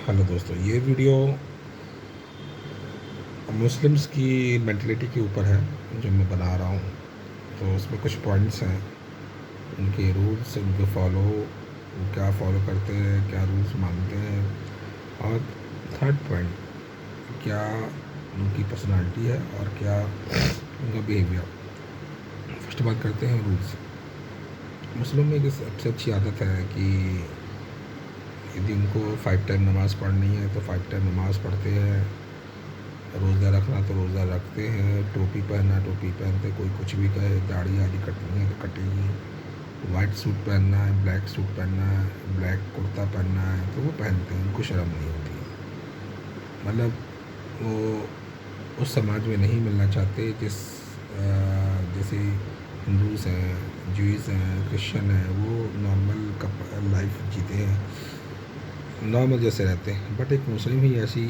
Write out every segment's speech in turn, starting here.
Hello दोस्तों, ये video Muslims की मेंटलिटी के ऊपर है जो मैं बना रहा हूँ। तो उसमें कुछ पॉइंट्स हैं, उनके रूल्स, उनके फॉलो, वो क्या फॉलो करते हैं, क्या रूल्स मानते हैं। और थर्ड पॉइंट, क्या उनकी पर्सनालिटी है और क्या उनका बिहेवियर। फर्स्ट बात करते हैं रूल्स। मुस्लिम में एक सबसे अच्छी आदत है कि यदि उनको 5 टाइम नमाज़ पढ़नी है तो 5 टाइम नमाज़ पढ़ते हैं। रोज़ा रखना तो रोज़ा रखते हैं, टोपी पहनना टोपी पहनते, कोई कुछ भी कहे, दाढ़ी आदि कटनी है तो कटेगी। वाइट सूट पहनना है, ब्लैक सूट पहनना है, ब्लैक कुर्ता पहनना है तो वो पहनते हैं, उनको शर्म नहीं होती है। मतलब वो उस समाज में नहीं मिलना चाहते जैसे हिंदूज़ हैं, ज्यूज़ हैं, क्रिश्चियन हैं, वो नॉर्मल लाइफ जीते हैं, नॉर्मल जैसे रहते हैं। बट एक मुस्लिम ही ऐसी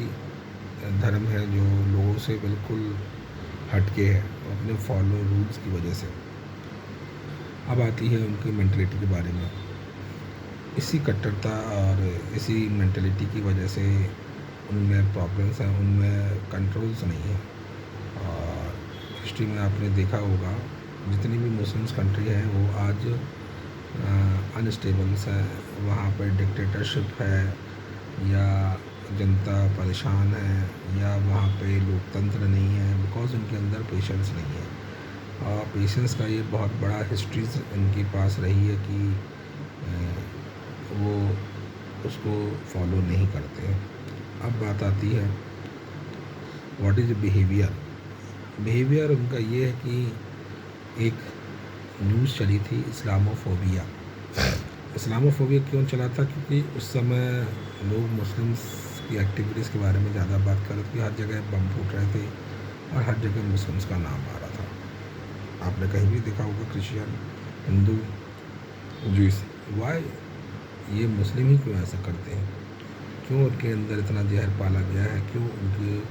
धर्म है जो लोगों से बिल्कुल हटके है अपने फॉलो रूल्स की वजह से। अब आती है उनकी मेंटलिटी के बारे में। इसी कट्टरता और इसी मेंटलिटी की वजह से उनमें प्रॉब्लम्स हैं, उनमें कंट्रोल्स नहीं है। और हिस्ट्री में आपने देखा होगा, जितनी भी मुस्लिम्स कंट्री है वो आज अनस्टेबल्स है। वहाँ पर डिक्टेटरशिप है, या जनता परेशान है, या वहाँ पे लोकतंत्र नहीं है, बिकॉज़ उनके अंदर पेशेंस नहीं है। और पेशेंस का ये बहुत बड़ा हिस्ट्रीज इनके पास रही है कि वो उसको फॉलो नहीं करते। अब बात आती है व्हाट इज़ बिहेवियर। बिहेवियर उनका ये है कि एक न्यूज़ चली थी इस्लामोफोबिया। इस्लामोफोबिया क्यों चला था? क्योंकि उस समय लोग मुस्लिम्स की एक्टिविटीज़ के बारे में ज़्यादा बात कर रहे थे, हर जगह बम फूट रहे थे और हर जगह मुस्लिम्स का नाम आ रहा था। आपने कहीं भी देखा होगा क्रिश्चियन, हिंदू, जूस, वाई ये मुस्लिम ही क्यों ऐसा करते हैं? क्यों उनके अंदर इतना जहर पाला गया है? क्यों उनकी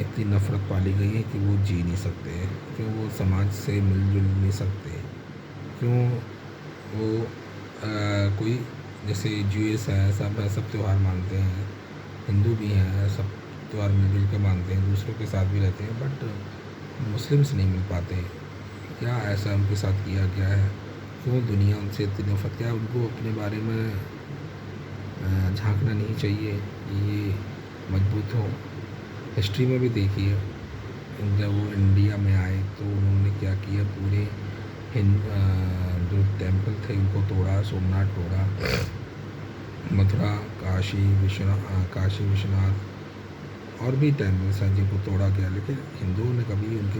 इतनी नफ़रत पाली गई है कि वो जी नहीं सकते? क्यों वो समाज से मिलजुल नहीं सकते? क्यों वो कोई जैसे यूएस है, सब त्यौहार मानते हैं, हिंदू भी हैं, सब त्यौहार मिलजुल के मानते हैं, दूसरों के साथ भी रहते हैं, बट मुस्लिम्स नहीं मिल पाते? क्या ऐसा उनके साथ किया गया है? क्यों दुनिया उनसे इतनी नफरत? क्या उनको अपने बारे में झांकना नहीं चाहिए कि ये मजबूत हो? हिस्ट्री में भी देखिए, जब वो इंडिया में आए तो उन्होंने क्या किया, पूरे जो टेम्पल थे उनको तोड़ा, सोमनाथ तोड़ा, मथुरा, काशी विश्वनाथ और भी टेम्पल्स हैं जिनको तोड़ा गया, लेकिन हिंदुओं ने कभी उनकी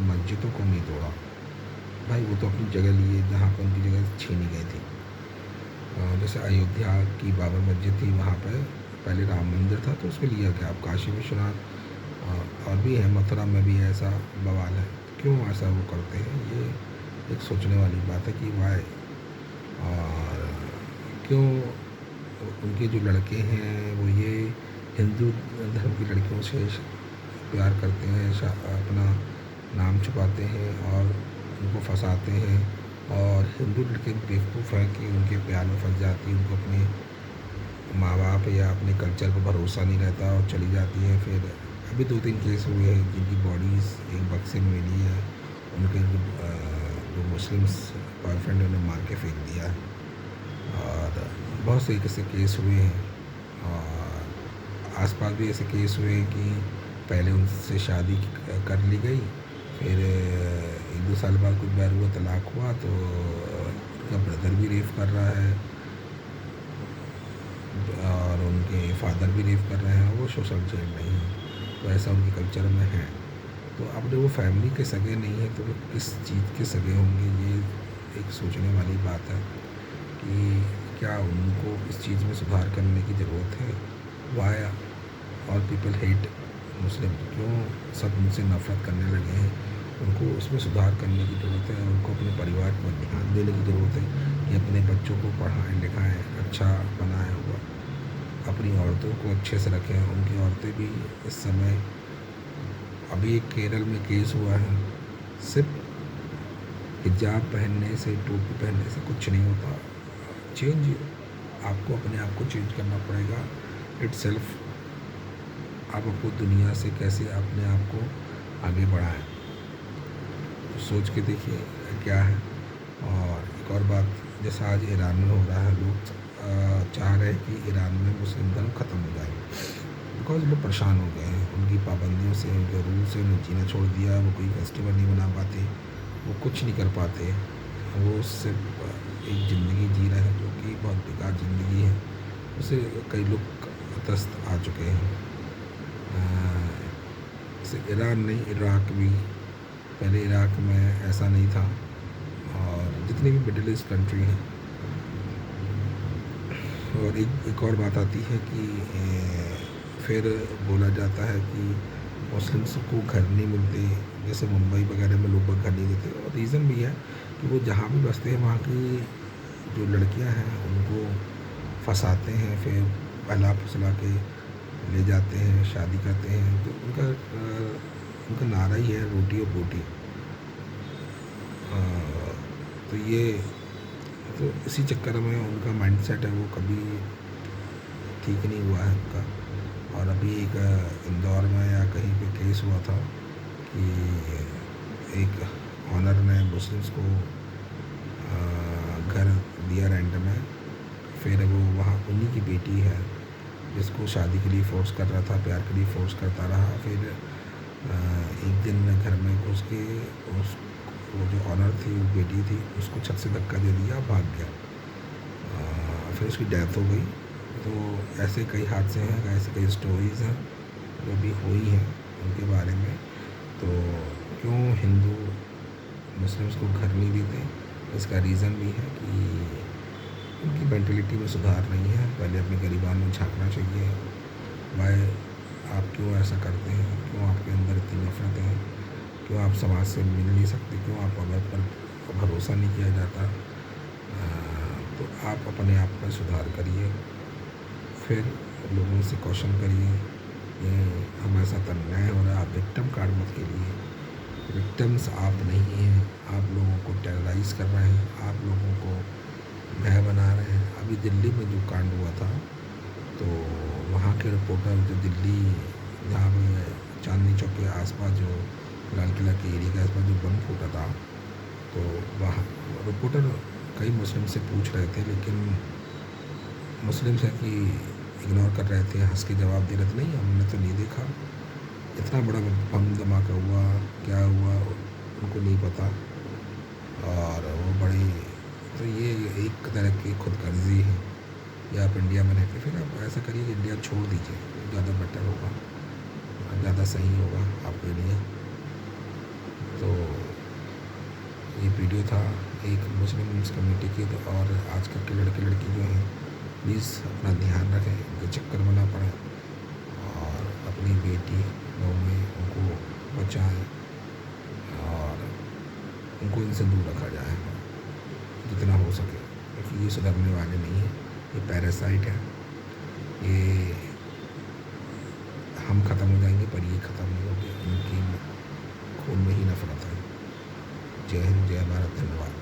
मस्जिदों को नहीं तोड़ा। भाई वो तो अपनी जगह लिए जहाँ पर उनकी जगह छीनी गई थी। जैसे अयोध्या की बाबर मस्जिद थी, वहाँ पर पहले राम मंदिर था तो उसको लिया गया। अब काशी विश्वनाथ और भी है, मथुरा में भी ऐसा बवाल है। क्यों ऐसा वो करते हैं? ये एक सोचने वाली बात है कि वाई। और क्यों उनके जो लड़के हैं वो ये हिंदू धर्म की लड़कियों से प्यार करते हैं, अपना नाम छुपाते हैं और उनको फंसाते हैं। और हिंदू लड़के बेवकूफ़ हैं कि उनके प्यार में फंस जाती है, उनको अपने माँ बाप या अपने कल्चर पर भरोसा नहीं रहता और चली जाती है। फिर अभी 2-3 केस हुए हैं जिनकी बॉडीज़ एक बक्से में मिली है, उनके जो मुस्लिम्स बॉयफ्रेंड ने उन्हें मार के फेंक दिया है। और बहुत से ऐसे केस हुए हैं, और आसपास भी ऐसे केस हुए हैं कि पहले उनसे शादी कर ली गई, फिर 1-2 साल बाद कुछ बैर हुआ, तलाक हुआ, तो उनका ब्रदर भी रेप कर रहा है और उनके फादर भी रेप कर रहे हैं, वो सोशल जेल नहीं है। तो ऐसा उनके कल्चर में है। तो अब जब वो फैमिली के सगे नहीं है तो वो किस चीज़ के सगे होंगे? ये एक सोचने वाली बात है कि क्या उनको इस चीज़ में सुधार करने की ज़रूरत है? वाई ऑल पीपल हेट मुस्लिम? क्यों सब उनसे नफ़रत करने लगे हैं? उनको उसमें सुधार करने की ज़रूरत है। उनको अपने परिवार पर ध्यान देने की ज़रूरत है कि अपने बच्चों को पढ़ाएं लिखाएं, अच्छा बनाएं, हुआ अपनी औरतों को अच्छे से रखें। उनकी औरतें भी इस समय, अभी एक केरल में केस हुआ है, सिर्फ हिजाब पहनने से, टोपी पहनने से कुछ नहीं होता। चेंज आपको अपने आप को चेंज करना पड़ेगा इटसेल्फ। आप अपनी दुनिया से कैसे अपने आप को आगे बढ़ाएं, तो सोच के देखिए क्या है। और एक और बात, जैसा आज ईरान में हो रहा है, लोग चाह रहे हैं कि ईरान में मुस्लिम धर्म ख़त्म हो जाए, बिकॉज वो परेशान हो गए हैं उनकी पाबंदियों से, उनके रूल से। उन्हें जीना छोड़ दिया, वो कोई फेस्टिवल नहीं मना पाते, वो कुछ नहीं कर पाते, वो सिर्फ एक ज़िंदगी जी रहे हैं जो कि बहुत बेकार ज़िंदगी है। उससे कई लोग त्रस्त आ चुके हैं। सिर्फ ईरान नहीं, इराक़ भी, पहले इराक़ में ऐसा नहीं था। और जितनी भी मिडिल ईस्ट कंट्री हैं। और एक और बात आती है कि फिर बोला जाता है कि मुस्लिम्स को घर नहीं मिलते, जैसे मुंबई वगैरह में लोग घर नहीं देते। और रीज़न भी है कि वो जहाँ भी बसते हैं वहाँ की जो लड़कियां हैं उनको फंसाते हैं, फिर बहला फुसला के ले जाते हैं, शादी करते हैं। तो उनका नारा ही है रोटी और बोटी। तो ये तो इसी चक्कर में उनका माइंडसेट है वो कभी ठीक नहीं हुआ है उनका। और अभी एक इंदौर में या कहीं पे केस हुआ था कि एक ऑनर ने मुस्लिम्स को घर दिया रेंट में, फिर वो वहाँ उन्हीं की बेटी है जिसको शादी के लिए फ़ोर्स कर रहा था, प्यार के लिए फ़ोर्स करता रहा। फिर एक दिन में घर में घुस के उस वो जो ऑनर थी, वो बेटी थी, उसको छत से धक्का दे दिया, भाग गया। फिर उसकी डेथ हो गई। तो ऐसे कई हादसे हैं, ऐसे कई स्टोरीज़ हैं जो भी हुई हैं उनके बारे में। तो क्यों हिंदू मुस्लिम्स को घर नहीं देते, इसका रीज़न भी है कि उनकी मेंटलिटी में सुधार नहीं है। पहले अपने गरीबान में झांकना चाहिए। भाई आप क्यों ऐसा करते हैं, क्यों आपके अंदर इतनी नफरत है, क्यों आप समाज से मिल नहीं सकते, क्यों आप पर भरोसा नहीं किया जाता। तो आप अपने आप पर सुधार करिए, फिर लोगों से क्वेश्चन करिए कि हमारे साथ अन्याय हो रहा है। आप विक्टिम कार्ड मत खेलिए, विक्टिम्स आप नहीं हैं। आप लोगों को टेरराइज कर रहे हैं, आप लोगों को भय बना रहे हैं। अभी दिल्ली में जो कांड हुआ था, तो वहाँ के रिपोर्टर जो दिल्ली, जहाँ पे चांदनी चौक के आसपास, जो लाल किला के एरिया के आसपास जो बम फूटा था, तो वहाँ रिपोर्टर कई मुस्लिम से पूछ रहे थे, लेकिन मुस्लिम्स हैं कि इग्नोर कर रहे थे, हंस के जवाब दे रहे थे, नहीं हमने तो नहीं देखा, इतना बड़ा बम धमाका हुआ, क्या हुआ उनको नहीं पता। और वो बड़ी, तो ये एक तरह की खुदगर्जी है। या आप इंडिया में रहते, फिर आप ऐसा करिए कि इंडिया छोड़ दीजिए, ज़्यादा बेटर होगा, ज़्यादा सही होगा आपके लिए। तो ये वीडियो था एक मुस्लिम कम्युनिटी की। तो और आजकल के लड़के लड़की जो हैं, प्लीज़ अपना ध्यान रखें, इनके चक्कर में ना पड़ें, और अपनी बेटी बहू में उनको बचाएं, और उनको इनसे दूर रखा जाए जितना हो सके, क्योंकि ये सुधरने वाले नहीं हैं। ये पैरासाइट है, ये हम ख़त्म हो जाएंगे पर ये ख़त्म नहीं होंगे। इनकी खून में ही नफरत है। जय हिंद, जय भारत, धन्यवाद।